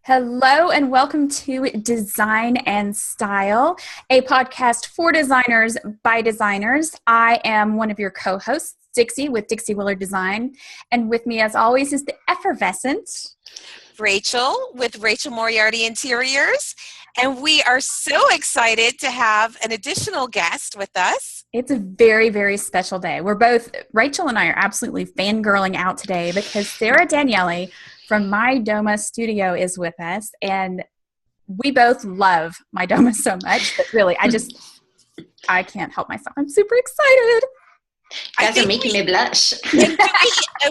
Hello and welcome to Design+Style, a podcast for designers by designers. I am one of your co-hosts, Dixie with Dixie Willard Design, and with me as always is the effervescent Rachel with Rachel Moriarty Interiors, and we are so excited to have an additional guest with us. It's a very, very special day. Rachel and I are absolutely fangirling out today because Sarah Daniele from Mydoma Studio is with us, and we both love Mydoma so much, but really, I can't help myself. I'm super excited. You guys are making me blush.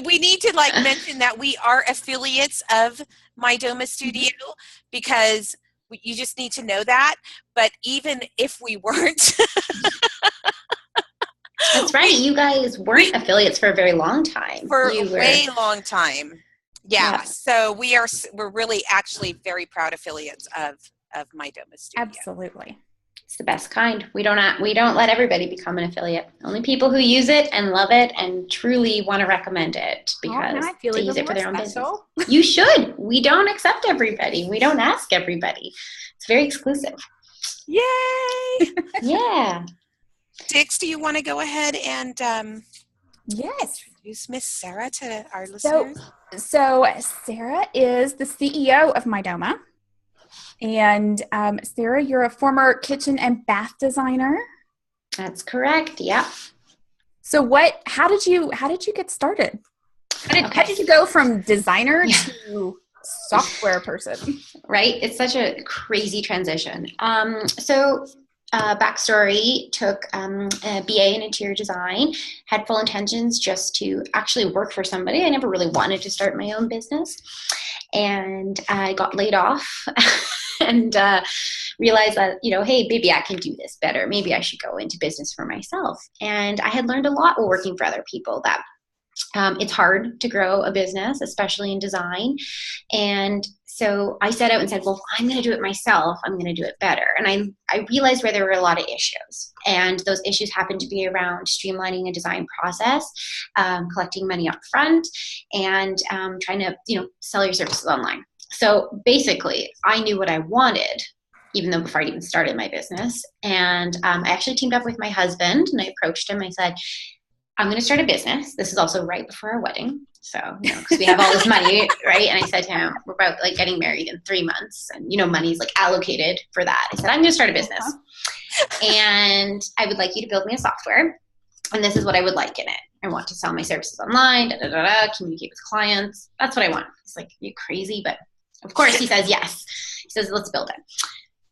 We need to mention that we are affiliates of Mydoma Studio because you just need to know that. But even if we weren't, that's right. You guys weren't affiliates for a very long time. For a way long time. Yeah. So we're really actually very proud affiliates of Mydoma Studio. Absolutely. It's the best kind. We don't let everybody become an affiliate. Only people who use it and love it and truly want to recommend it because they use it for their own business. You should. We don't accept everybody. We don't ask everybody. It's very exclusive. Yay! Yeah. Dix, do you want to go ahead and yes, introduce Miss Sarah to our listeners? So Sarah is the CEO of Mydoma. And Sarah, you're a former kitchen and bath designer. That's correct. Yeah. So how did you get started? How did you go from designer to software person? Right. It's such a crazy transition. Backstory, took a BA in interior design, had full intentions just to actually work for somebody. I never really wanted to start my own business. And I got laid off and realized that, hey, maybe I can do this better. Maybe I should go into business for myself. And I had learned a lot while working for other people that it's hard to grow a business, especially in design. And so I set out and said, well, I'm going to do it myself. I'm going to do it better. And I realized where there were a lot of issues. And those issues happened to be around streamlining a design process, collecting money up front, and trying to, sell your services online. So basically, I knew what I wanted, even though before I even started my business. And I actually teamed up with my husband, and I approached him. I said, I'm going to start a business. This is also right before our wedding. So, because we have all this money, right? And I said to him, we're about getting married in 3 months. And, money's allocated for that. I said, I'm going to start a business. And I would like you to build me a software. And this is what I would like in it. I want to sell my services online, communicate with clients. That's what I want. He's like, you crazy? But of course he says yes. He says, let's build it.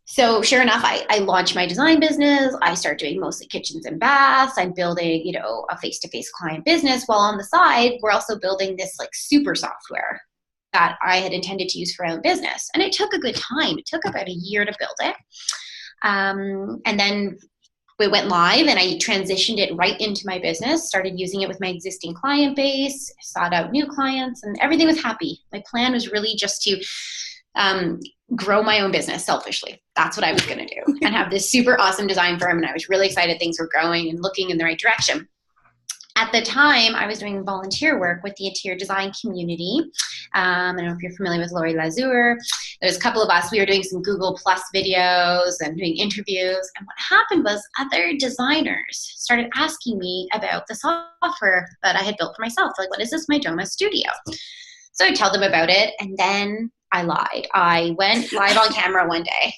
So sure enough, I launched my design business. I start doing mostly kitchens and baths. I'm building, a face-to-face client business. While on the side, we're also building this super software that I had intended to use for our own business. And it took a good time. It took about a year to build it. And then we went live and I transitioned it right into my business, started using it with my existing client base, sought out new clients, and everything was happy. My plan was really just to grow my own business selfishly. That's what I was going to do and have this super awesome design firm. And I was really excited things were growing and looking in the right direction. At the time, I was doing volunteer work with the interior design community. I don't know if you're familiar with Lori Lazur. There's a couple of us. We were doing some Google Plus videos and doing interviews. And what happened was other designers started asking me about the software that I had built for myself. What is this Mydoma Studio? So I tell them about it, and then I lied. I went live on camera one day,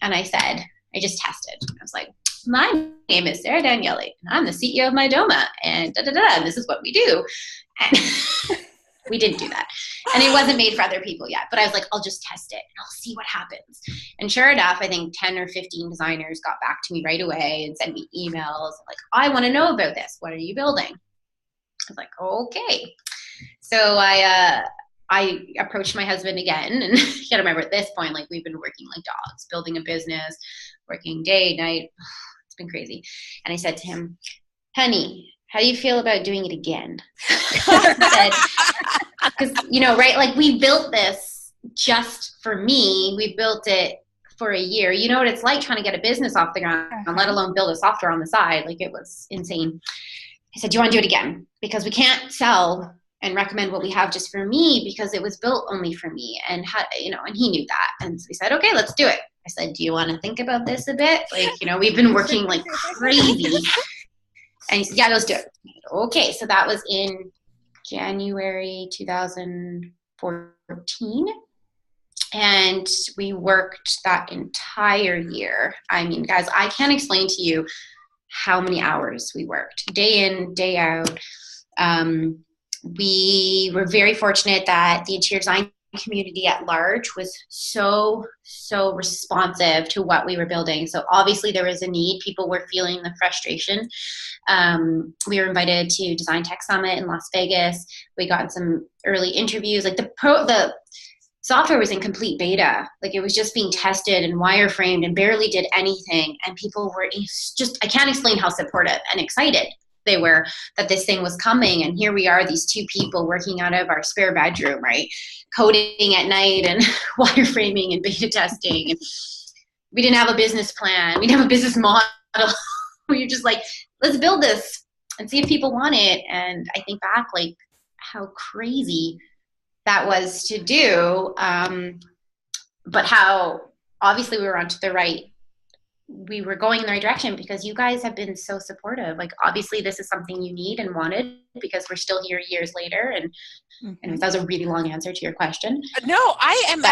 and I said, I just tested. I was like, my name is Sarah Daniele, and I'm the CEO of Mydoma, and and this is what we do. And we didn't do that. And it wasn't made for other people yet, but I was like, I'll just test it, and I'll see what happens. And sure enough, I think 10 or 15 designers got back to me right away and sent me emails, I want to know about this. What are you building? I was like, okay. So I approached my husband again, and you gotta remember at this point, we've been working like dogs, building a business, working day, night. It's been crazy. And I said to him, honey, how do you feel about doing it again? Because, right, we built this just for me. We built it for a year. You know what it's like trying to get a business off the ground, let alone build a software on the side. It was insane. I said, do you want to do it again? Because we can't sell and recommend what we have just for me because it was built only for me. And and he knew that. And so we said, okay, let's do it. I said, do you want to think about this a bit? Like, we've been working like crazy. And he said, yeah, let's do it. Okay. So that was in January 2014. And we worked that entire year. I mean, guys, I can't explain to you how many hours we worked, day in, day out. We were very fortunate that the interior design community at large was so responsive to what we were building. So obviously there was a need. People were feeling the frustration. We were invited to Design Tech Summit in Las Vegas. We got some early interviews. Like the software was in complete beta. Like it was just being tested and wireframed and barely did anything. And people were just, I can't explain how supportive and excited they were that this thing was coming. And here we are, these two people working out of our spare bedroom, right? Coding at night and wireframing and beta testing. And we didn't have a business plan. We didn't have a business model. We were just like, let's build this and see if people want it. And I think back like how crazy that was to do, but how obviously we were we were going in the right direction because you guys have been so supportive. Like obviously this is something you need and wanted because we're still here years later. And that was a really long answer to your question. No, I am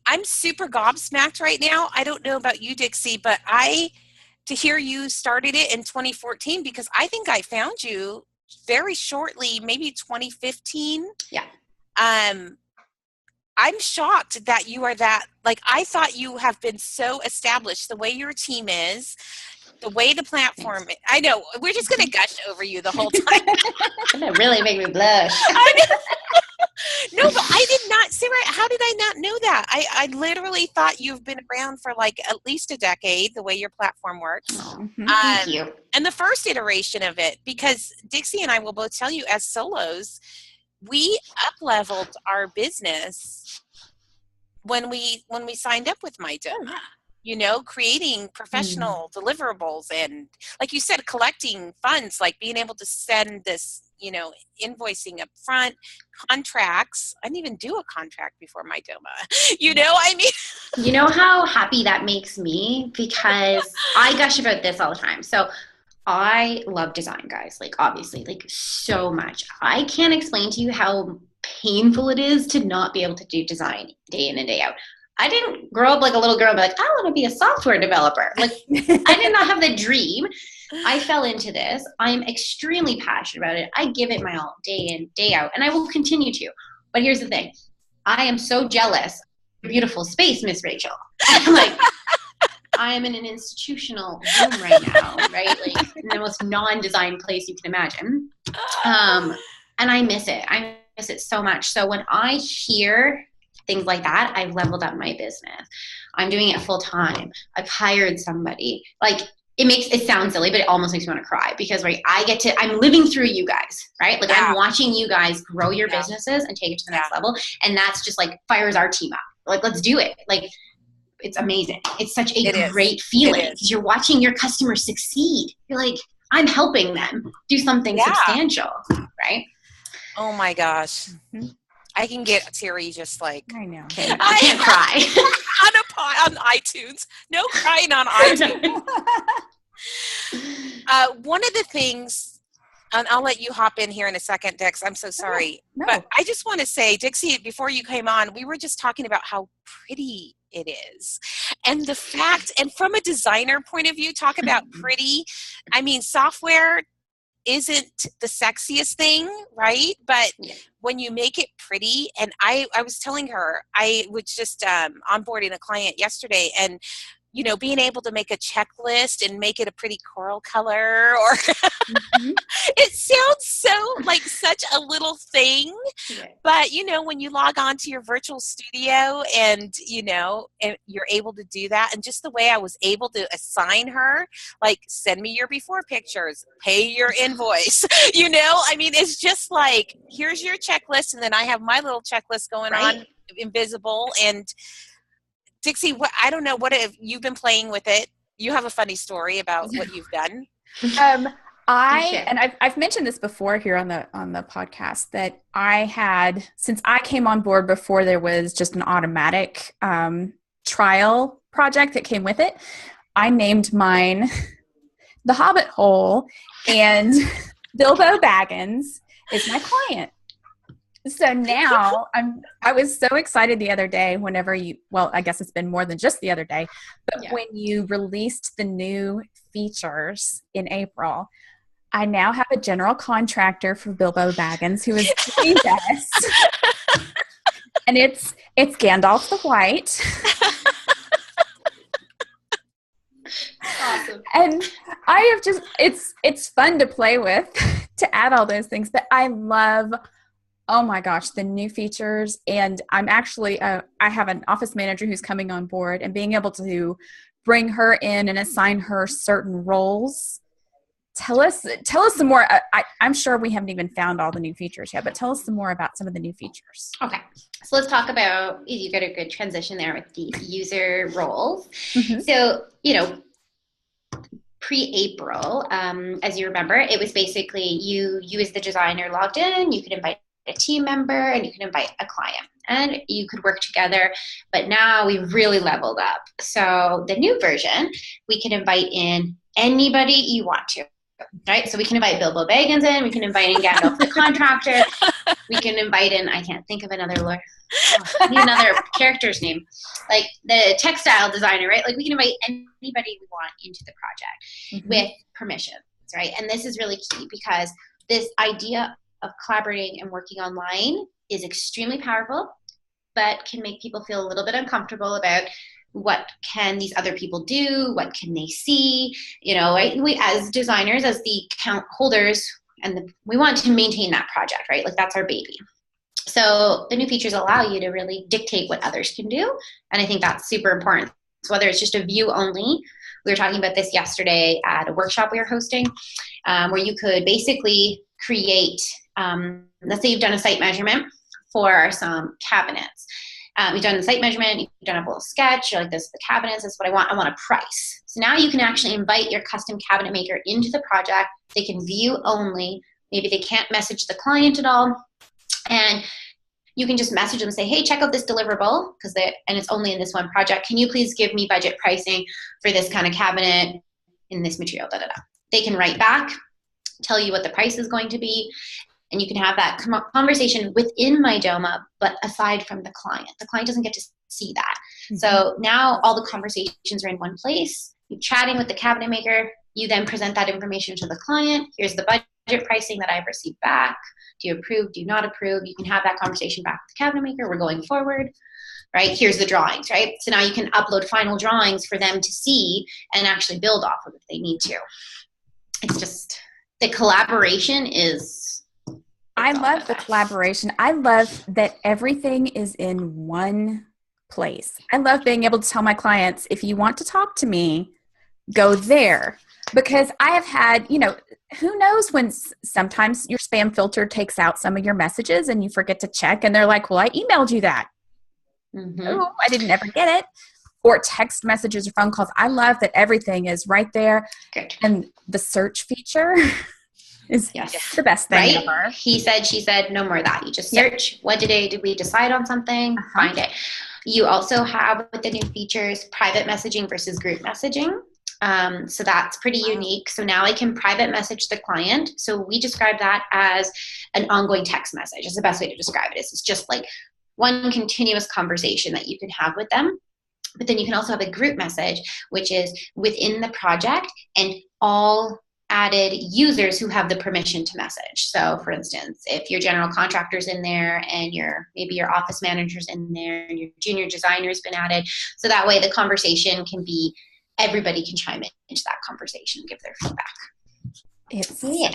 I'm super gobsmacked right now. I don't know about you, Dixie, but to hear you started it in 2014, because I think I found you very shortly, maybe 2015. Yeah. I'm shocked that you are that, like, I thought you have been so established, the way your team is, the way the platform, I know, we're just going to gush over you the whole time. That really make me blush. I know. No, but I did not, Sarah, how did I not know that? I literally thought you've been around for like at least a decade, the way your platform works. Oh, thank you. And the first iteration of it, because Dixie and I will both tell you as solos, we up-leveled our business when we signed up with Mydoma, creating professional deliverables and, like you said, collecting funds, like being able to send this, invoicing up front, contracts. I didn't even do a contract before Mydoma. You know how happy that makes me? Because I gush about this all the time. So I love design, guys, like obviously, like so much. I can't explain to you how painful it is to not be able to do design day in and day out. I didn't grow up like a little girl and be like, I want to be a software developer. Like I did not have the dream. I fell into this. I'm extremely passionate about it. I give it my all day in, day out, and I will continue to. But here's the thing. I am so jealous of your beautiful space, Miss Rachel. Like, I am in an institutional room right now, right? Like in the most non-design place you can imagine. And I miss it. I miss it so much. So when I hear things like that, I've leveled up my business. I'm doing it full time. I've hired somebody. Like it sounds silly, but it almost makes me want to cry because I'm living through you guys, right? Like I'm watching you guys grow your businesses and take it to the next level. And that's just like fires our team up. Like, let's do it. Like, it's amazing. It's such a great feeling because you're watching your customers succeed. You're like, I'm helping them do something substantial, right? Oh my gosh. Mm-hmm. I can get teary just like. I know. I can't cry. on iTunes. No crying on iTunes. One of the things, and I'll let you hop in here in a second, Dix. I'm so sorry. No. But I just want to say, Dixie, before you came on, we were just talking about how pretty it is. And the fact, and from a designer point of view, talk about pretty. I mean, software isn't the sexiest thing, right? But when you make it pretty, and I was telling her, I was just onboarding a client yesterday, and being able to make a checklist and make it a pretty coral color, or it sounds so like such a little thing, but when you log on to your virtual studio and and you're able to do that, and just the way I was able to assign her, like, send me your before pictures, pay your invoice, I mean, it's just like, here's your checklist, and then I have my little checklist going on invisible. And Dixie, I don't know, what have you been playing with it? You have a funny story about what you've done. I've mentioned this before here on the podcast that I had, since I came on board before there was just an automatic trial project that came with it, I named mine The Hobbit Hole, and Bilbo Baggins is my client. So now I was so excited the other day I guess it's been more than just the other day, but when you released the new features in April, I now have a general contractor for Bilbo Baggins who is doing this. And it's Gandalf the White. Awesome. And I have just, it's fun to play with, to add all those things, but I love, oh my gosh, the new features. And I'm actually, I have an office manager who's coming on board, and being able to bring her in and assign her certain roles. Tell us some more. I'm sure we haven't even found all the new features yet, but tell us some more about some of the new features. Okay. So let's talk about, you got a good transition there with the user roles. Mm-hmm. So, pre-April, as you remember, it was basically you as the designer logged in, you could invite a team member, and you could invite a client, and you could work together. But now we've really leveled up. So the new version, we can invite in anybody you want to. Right? So we can invite Bilbo Baggins in, we can invite in Gandalf the contractor, we can invite in, I can't think of another lawyer. I need another character's name. Like the textile designer, right? Like we can invite anybody we want into the project with permissions, right? And this is really key because this idea of collaborating and working online is extremely powerful, but can make people feel a little bit uncomfortable about what can these other people do? What can they see? Right? We, as designers, as the account holders, we want to maintain that project, right? Like that's our baby. So the new features allow you to really dictate what others can do. And I think that's super important. So whether it's just a view only, we were talking about this yesterday at a workshop we were hosting, where you could basically create, let's say you've done a site measurement for some cabinets. You've done the site measurement, you've done a little sketch, you're like, this is the cabinets, this is what I want a price. So now you can actually invite your custom cabinet maker into the project. They can view only, maybe they can't message the client at all. And you can just message them and say, hey, check out this deliverable, and it's only in this one project. Can you please give me budget pricing for this kind of cabinet in this material, da, da, da. They can write back, tell you what the price is going to be, and you can have that conversation within Mydoma, but aside from the client. The client doesn't get to see that. Mm-hmm. So now all the conversations are in one place. You're chatting with the cabinet maker. You then present that information to the client. Here's the budget pricing that I've received back. Do you approve? Do you not approve? You can have that conversation back with the cabinet maker. We're going forward, right? Here's the drawings, right? So now you can upload final drawings for them to see and actually build off of if they need to. It's just, the collaboration is... I love the collaboration. I love that everything is in one place. I love being able to tell my clients, if you want to talk to me, go there. Because I have had, who knows when sometimes your spam filter takes out some of your messages and you forget to check, and they're like, well, I emailed you that. Mm-hmm. Oh, I didn't ever get it. Or text messages or phone calls. I love that everything is right there. Good. And the search feature is the best thing ever. He said, she said, no more of that. You just search, what did we decide on something, find it. You also have, with the new features, private messaging versus group messaging. So that's pretty unique. So now I can private message the client. So we describe that as an ongoing text message. Is the best way to describe it. It's just like one continuous conversation that you can have with them. But then you can also have a group message, which is within the project and all added users who have the permission to message. So for instance, if your general contractor's in there and maybe your office manager's in there and your junior designer's been added. So that way the conversation can be, everybody can chime in into that conversation and give their feedback. It's cool.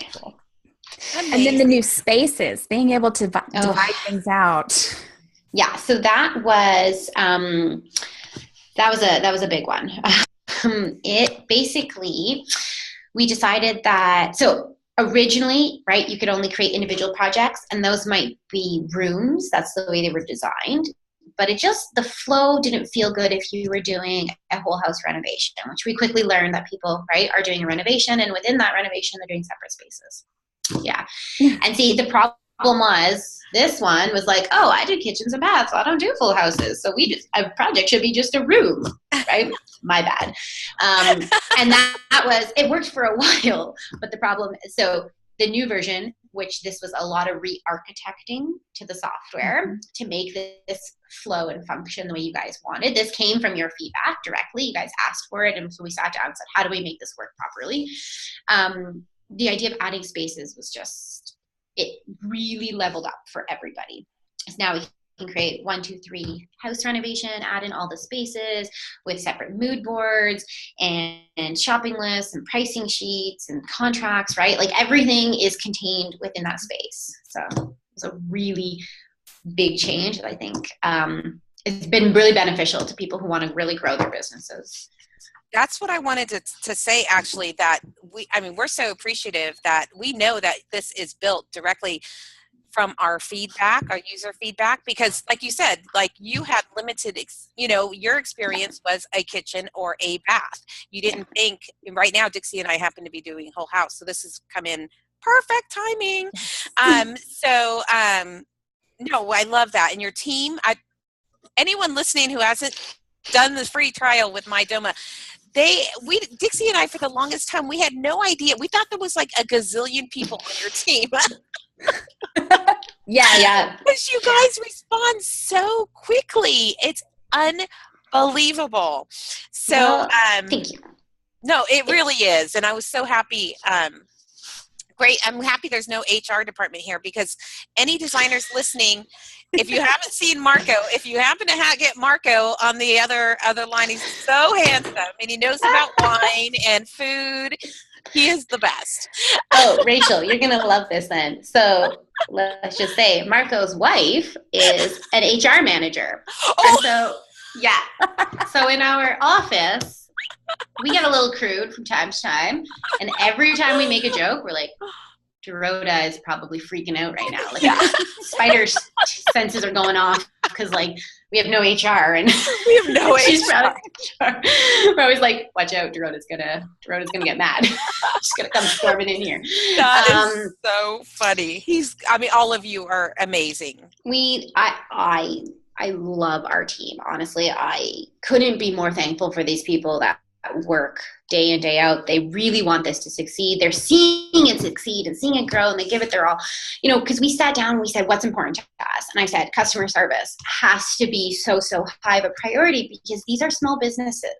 And then the new spaces, being able to divide things out. Yeah, so that was a big one. It basically, we decided that, so originally, right, you could only create individual projects, and those might be rooms. That's the way they were designed. but the flow didn't feel good if you were doing a whole house renovation, which we quickly learned that people, right, are doing a renovation, and within that renovation, they're doing separate spaces. Yeah. And see, the problem was this one was like, oh, I do kitchens and baths. So I don't do full houses. So a project should be just a room, right? My bad. And that was, it worked for a while, but the problem, so the new version, which this was a lot of re-architecting to the software to make this flow and function the way you guys wanted. This came from your feedback directly. You guys asked for it. And so we sat down and said, how do we make this work properly? The idea of adding spaces was just, it really leveled up for everybody. So now we can create 1, 2, 3 house renovation, add in all the spaces with separate mood boards and shopping lists and pricing sheets and contracts, right? Like everything is contained within that space. So it's a really big change that I think it's been really beneficial to people who want to really grow their businesses. That's what I wanted to say, actually, that we're so appreciative that we know that this is built directly from our feedback, our user feedback, because like you said, like you had limited, your experience was a kitchen or a bath. You didn't think, right now, Dixie and I happen to be doing whole house. So this has come in perfect timing. No, I love that. And your team, anyone listening who hasn't done the free trial with Mydoma, Dixie and I, for the longest time, we had no idea. We thought there was like a gazillion people on your team. Yeah. Because you guys respond so quickly. It's unbelievable. So, thank you. No, it really is. And I was so happy. Great. I'm happy there's no HR department here, because any designers listening, if you haven't seen Marco, if you happen to get Marco on the other line, he's so handsome and he knows about wine and food. He is the best. Oh, Rachel, you're going to love this then. So let's just say Marco's wife is an HR manager. Oh. And so, yeah. So in our office, we get a little crude from time to time. And every time we make a joke, we're like, Dorota is probably freaking out right now. Like, Spider's senses are going off because, like, we have no HR and we have no she's HR. We're always like, watch out, Dorota's gonna get mad. She's gonna come storming in here. That is so funny. All of you are amazing. I love our team. Honestly, I couldn't be more thankful for these people that work day in, day out. They really want this to succeed. They're seeing it succeed and seeing it grow, and they give it their all. Because we sat down and we said, what's important to us? And I said, customer service has to be so high of a priority, because these are small businesses,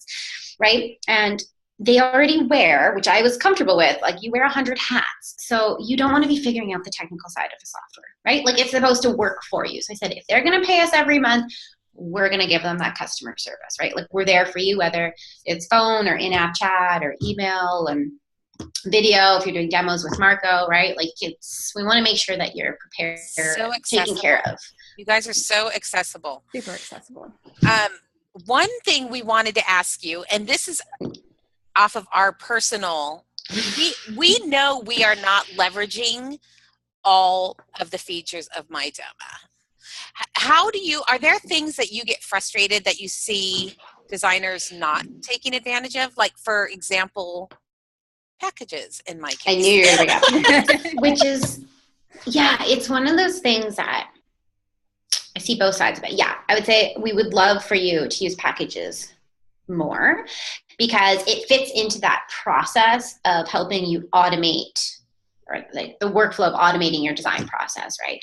right? And they already wear, which I was comfortable with, like you wear 100 hats. So you don't want to be figuring out the technical side of the software, right? Like it's supposed to work for you. So I said, if they're going to pay us every month, we're going to give them that customer service, right? Like we're there for you, whether it's phone or in-app chat or email and video, if you're doing demos with Marco, right? Like we want to make sure that you're prepared, taken care of. You guys are so accessible. Super accessible. One thing we wanted to ask you, and this is off of our personal, we know we are not leveraging all of the features of Mydoma. Are there things that you get frustrated that you see designers not taking advantage of? Like, for example, packages in my case. I knew you were going to go. Which is, it's one of those things that I see both sides of it. Yeah, I would say we would love for you to use packages more, because it fits into that process of helping you automate, or like the workflow of automating your design process, right?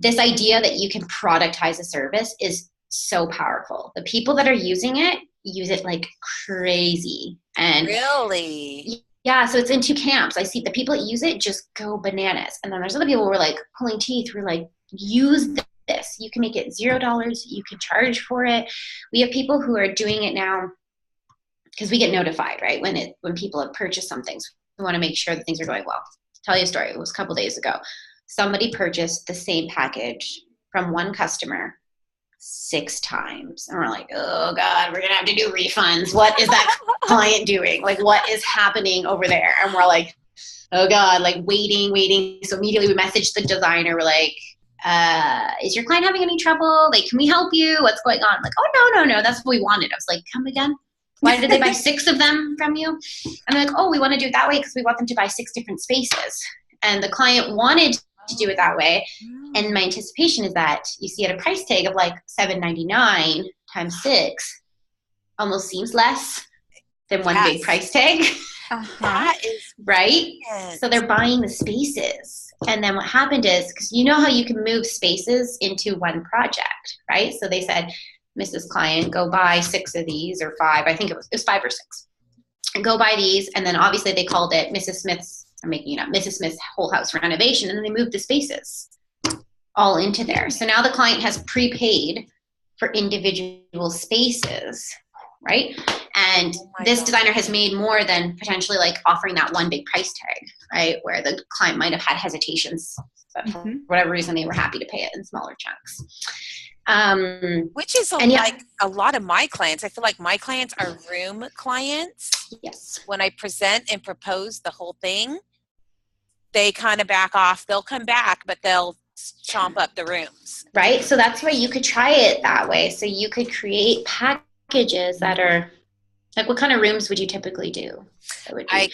This idea that you can productize a service is so powerful. The people that are using it use it like crazy. And really? Yeah, so it's in two camps. I see the people that use it just go bananas. And then there's other people who are like pulling teeth. We're like, use this. You can make it $0. You can charge for it. We have people who are doing it now because we get notified, right? When people have purchased some things, we want to make sure that things are going well. Tell you a story. It was a couple days ago. Somebody purchased the same package from one customer 6 times. And we're like, oh God, we're going to have to do refunds. What is that client doing? Like, what is happening over there? And we're like, oh God, like waiting. So immediately we messaged the designer. We're like, is your client having any trouble? Like, can we help you? What's going on? Like, oh, no, that's what we wanted. I was like, come again? Why did they buy 6 of them from you? And they're like, oh, we want to do it that way because we want them to buy 6 different spaces. And the client wanted to do it that way. And my anticipation is that you see at a price tag of like $7.99 times 6 almost seems less than one big price tag. That is right. So they're buying the spaces. And then what happened is, because you know how you can move spaces into one project, right? So they said, Mrs. Client, go buy 6 of these or 5. I think it was 5 or 6. And go buy these. And then obviously they called it Mrs. Smith's, I'm making it up, Mrs. Smith's whole house renovation. And then they moved the spaces all into there. So now the client has prepaid for individual spaces, right? And this designer has made more than potentially like offering that one big price tag, right? Where the client might have had hesitations, but for whatever reason, they were happy to pay it in smaller chunks. Which is like a lot of my clients. I feel like my clients are room clients. Yes. When I present and propose the whole thing, they kind of back off. They'll come back, but they'll chomp up the rooms. Right. So that's why you could try it that way. So you could create packages that are like, what kind of rooms would you typically do? I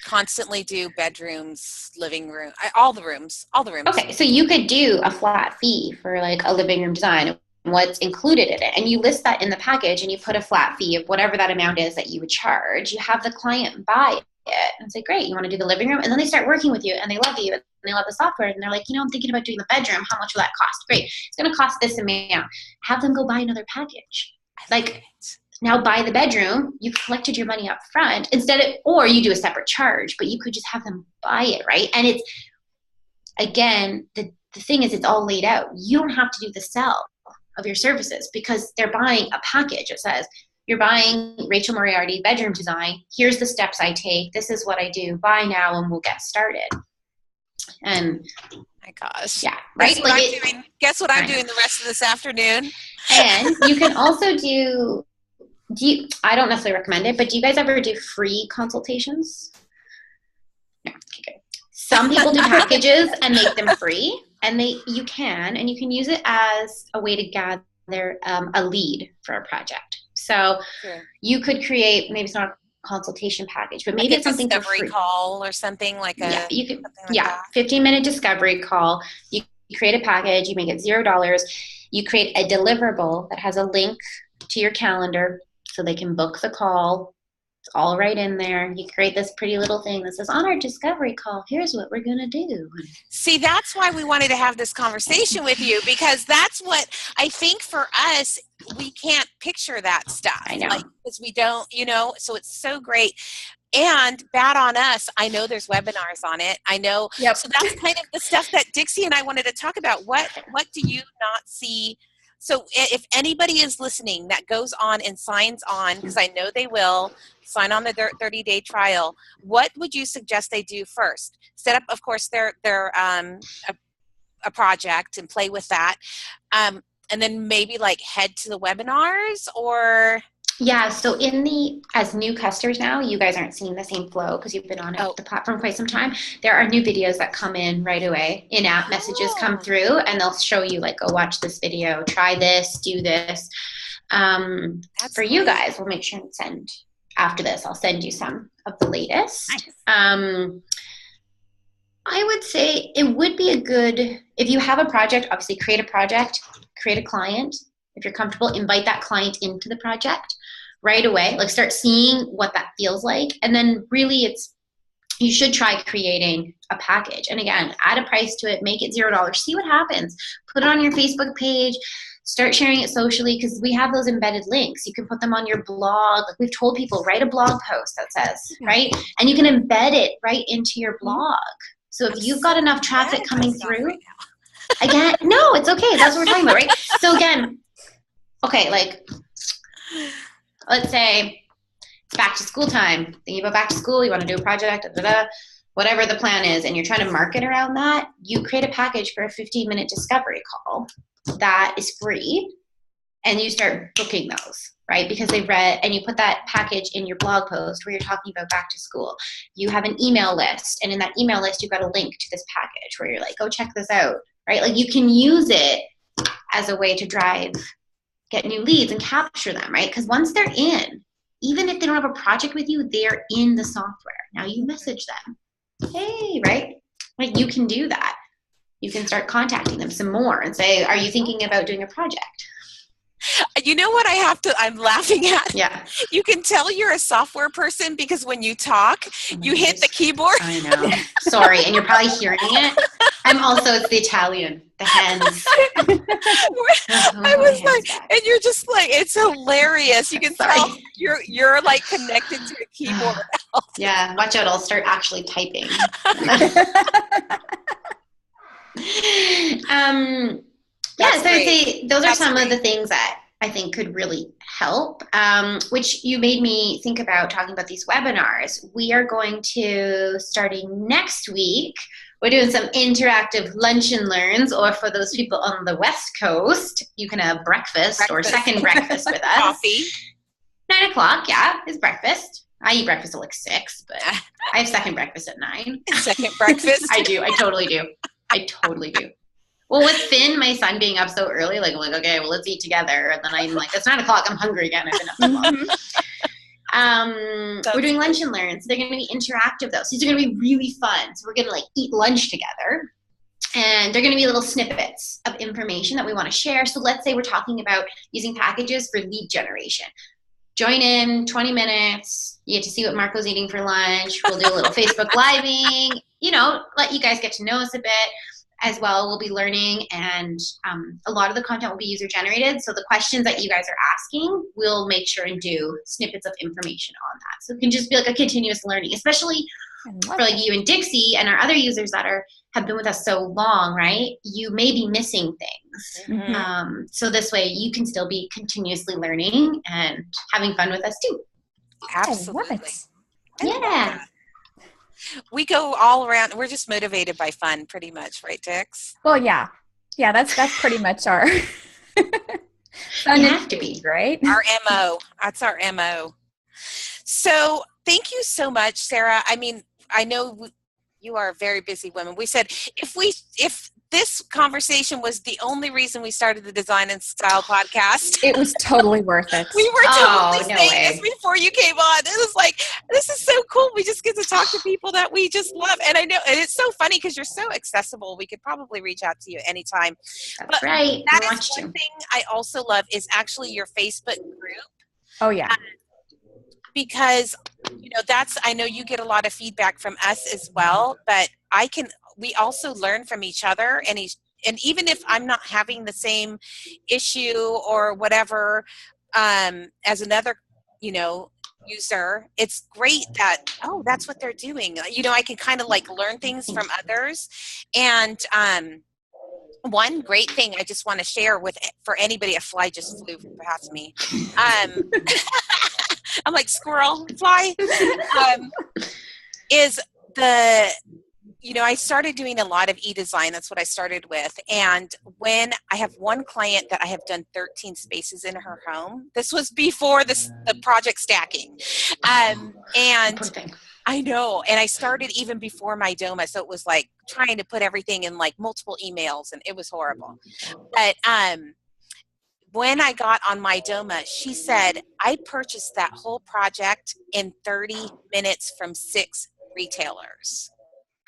constantly do bedrooms, living room, all the rooms. Okay, so you could do a flat fee for like a living room design, what's included in it, and you list that in the package, and you put a flat fee of whatever that amount is that you would charge. You have the client buy it and say, great, you want to do the living room? And then they start working with you, and they love you, and they love the software, and they're like, I'm thinking about doing the bedroom. How much will that cost? Great, it's going to cost this amount. Have them go buy another package. Like, now buy the bedroom, you collected your money up front or you do a separate charge, but you could just have them buy it, right? And it's, again, the thing is, it's all laid out. You don't have to do the sell of your services because they're buying a package. It says, you're buying Rachel Moriarty bedroom design. Here's the steps I take. This is what I do. Buy now and we'll get started. And my gosh. Yeah. Right. Guess what I'm doing the rest of this afternoon? And you can also I don't necessarily recommend it, but do you guys ever do free consultations? No. Okay, good. Some people do packages and make them free, and you can use it as a way to gather a lead for a project. So you could create, maybe it's not a consultation package, but maybe like it's something for free. Discovery call or something like a 15-minute discovery call. You create a package, you make it $0. You create a deliverable that has a link to your calendar so they can book the call. It's all right in there. You create this pretty little thing that says, on our discovery call, here's what we're going to do. See, that's why we wanted to have this conversation with you, because that's what I think for us, we can't picture that stuff. I know. Because we don't, so it's so great. And bad on us, I know there's webinars on it. I know. Yep. So that's kind of the stuff that Dixie and I wanted to talk about. What do you not see? So if anybody is listening that goes on and signs on, because I know they will, sign on the 30-day trial, what would you suggest they do first? Set up, of course, their a project and play with that. And then maybe like head to the webinars or... Yeah, so as new customers now, you guys aren't seeing the same flow because you've been on the platform quite some time. There are new videos that come in right away. In-app messages come through, and they'll show you like, go watch this video, try this, do this. For you guys, we'll make sure and send after this. I'll send you some of the latest. Nice. I would say it would be if you have a project, obviously create a project, create a client. If you're comfortable, invite that client into the project right away. Like, start seeing what that feels like. And then really you should try creating a package. And again, add a price to it, make it $0. See what happens. Put it on your Facebook page. Start sharing it socially, because we have those embedded links. You can put them on your blog. Like, we've told people, write a blog post that says, right? And you can embed it right into your blog. So if you've got enough traffic coming through, again, no, it's okay. That's what we're talking about, right? So again, okay, like, let's say it's back to school time. Thinking about back to school, you want to do a project, whatever the plan is, and you're trying to market around that, you create a package for a 15-minute discovery call that is free, and you start booking those, right? Because they've read, and you put that package in your blog post where you're talking about back to school. You have an email list, and in that email list, you've got a link to this package where you're like, go check this out. right? Like you can use it as a way to get new leads and capture them, right? Because once they're in, even if they don't have a project with you, they're in the software. Now you message them, hey, right? Like you can do that. You can start contacting them some more and say, are you thinking about doing a project? You know what I'm laughing at? Yeah. You can tell you're a software person because when you talk, you hit the keyboard. I know. Sorry. And you're probably hearing it. It's the Italian, the hands. I was like, and you're just like, it's hilarious. You can tell you're like connected to a keyboard. Yeah. Watch out. I'll start actually typing. So I'd say those are some of the things that I think could really help, which you made me think about talking about these webinars. We are going to, starting next week, we're doing some interactive lunch and learns, or for those people on the West Coast, you can have breakfast. Or second breakfast with us. Coffee. 9 o'clock, yeah, is breakfast. I eat breakfast at like 6, but I have second breakfast at 9. Second breakfast? I do. I totally do. Well, with Finn, my son, being up so early, like, I'm like, okay, well, let's eat together. And then I'm like, it's 9 o'clock. I'm hungry again. I've been up so long. We're doing lunch and learn. So they're going to be interactive, though. So these are going to be really fun. So we're going to, like, eat lunch together. And they're going to be little snippets of information that we want to share. So let's say we're talking about using packages for lead generation. Join in, 20 minutes. You get to see what Marco's eating for lunch. We'll do a little Facebook living. Let you guys get to know us a bit. As well, we'll be learning, and a lot of the content will be user-generated. So the questions that you guys are asking, we'll make sure and do snippets of information on that. So it can just be like a continuous learning, especially for like you and Dixie and our other users that have been with us so long, right? You may be missing things. Mm-hmm. So this way you can still be continuously learning and having fun with us too. Absolutely. Yeah. We go all around. We're just motivated by fun, pretty much, right, Dix? Well, yeah. That's pretty much our fun. You have to be, right? Our MO. That's our MO. So thank you so much, Sarah. I mean, I know you are a very busy woman. We said if this conversation was the only reason we started the Design and Style podcast, it was totally worth it. We were totally saying this before you came on. It was like, this is so cool. We just get to talk to people that we just love. And I know, and it's so funny because you're so accessible. We could probably reach out to you anytime. That's right. That is one thing I also love is actually your Facebook group. Oh, yeah. Because, I know you get a lot of feedback from us as well, but we also learn from each other, and even if I'm not having the same issue or whatever as another, user, it's great that, that's what they're doing. I can kind of like learn things from others. And one great thing I just want to share for anybody, a fly just flew past me. I'm like, squirrel, fly, is I started doing a lot of e-design. That's what I started with. And when I have one client that I have done 13 spaces in her home, this was before the project stacking. And I know. And I started even before Mydoma. So it was like trying to put everything in like multiple emails, and it was horrible. But when I got on Mydoma, she said, I purchased that whole project in 30 minutes from 6 retailers.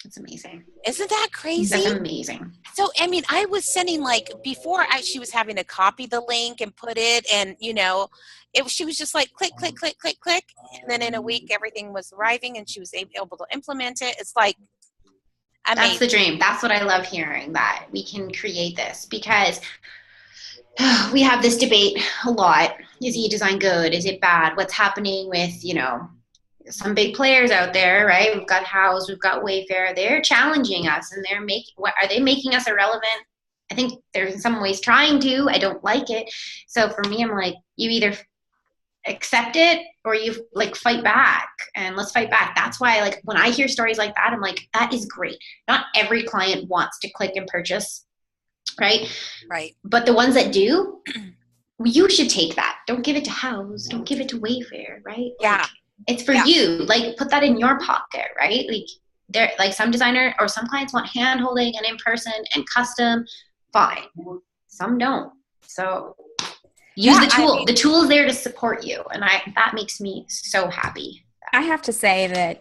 That's amazing. Isn't that crazy? That's amazing. So, I mean, I was sending before she was having to copy the link and put it, and, she was just like, click, click, click, click, click. And then in a week, everything was arriving and she was able to implement it. It's like, amazing. That's the dream. That's what I love hearing, that we can create this, because we have this debate a lot. Is e-design good? Is it bad? What's happening with, some big players out there, right? We've got House, we've got Wayfair. They're challenging us, and are they making us irrelevant? I think they're in some ways trying to. I don't like it. So for me, I'm like, you either accept it or you fight back, and let's fight back. That's why when I hear stories like that, I'm like, that is great. Not every client wants to click and purchase, right? Right. But the ones that do, you should take that. Don't give it to House. Don't give it to Wayfair, right? Yeah. It's for you. Put that in your pocket, right? they're like some designer or some clients want hand holding and in person and custom, fine. Some don't. So use the tool. The tool is there to support you. And that makes me so happy. I have to say that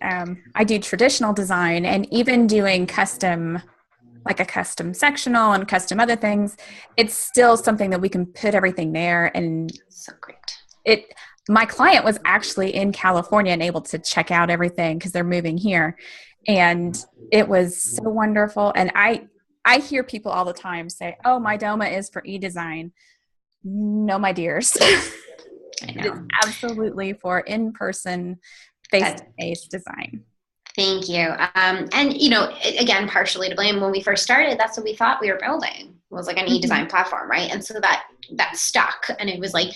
I do traditional design, and even doing custom, like a custom sectional and custom other things, it's still something that we can put everything there. And so great. My client was actually in California and able to check out everything because they're moving here. And it was so wonderful. And I hear people all the time say, oh, Mydoma is for e-design. No, my dears. It is absolutely for in-person, face-to-face design. Thank you. And, again, partially to blame. When we first started, that's what we thought we were building, was like an e-design platform, right? And so that stuck. And it was like,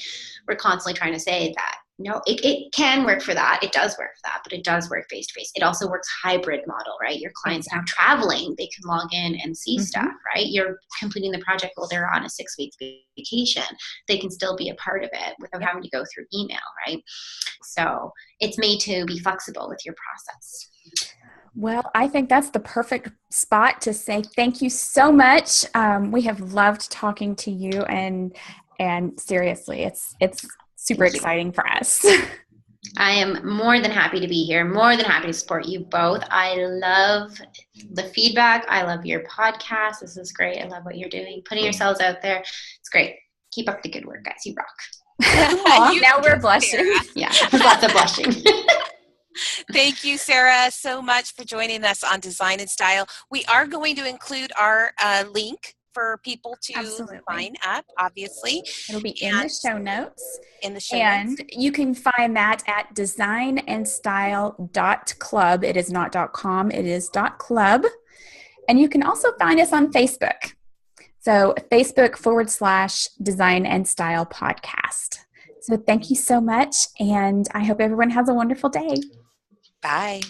we're constantly trying to say that, no, it can work for that. It does work for that, but it does work face-to-face. It also works hybrid model, right? Your clients are traveling. They can log in and see stuff, right? You're completing the project while they're on a 6-week vacation. They can still be a part of it without having to go through email, right? So it's made to be flexible with your process. Well, I think that's the perfect spot to say thank you so much. We have loved talking to you, and seriously, it's super exciting for us. I am more than happy to be here, more than happy to support you both. I love the feedback. I love your podcast. This is great. I love what you're doing, putting yourselves out there. It's great. Keep up the good work, guys. You rock. Now we're blushing. Yeah, lots of blushing. Thank you, Sarah, so much for joining us on Design and Style. We are going to include our link for people to sign up, obviously. It'll be in the show notes. Notes. You can find that at designandstyle.club. It is not .com, it is .club. And you can also find us on Facebook. So Facebook.com/Design and Style Podcast. So thank you so much, and I hope everyone has a wonderful day. Bye.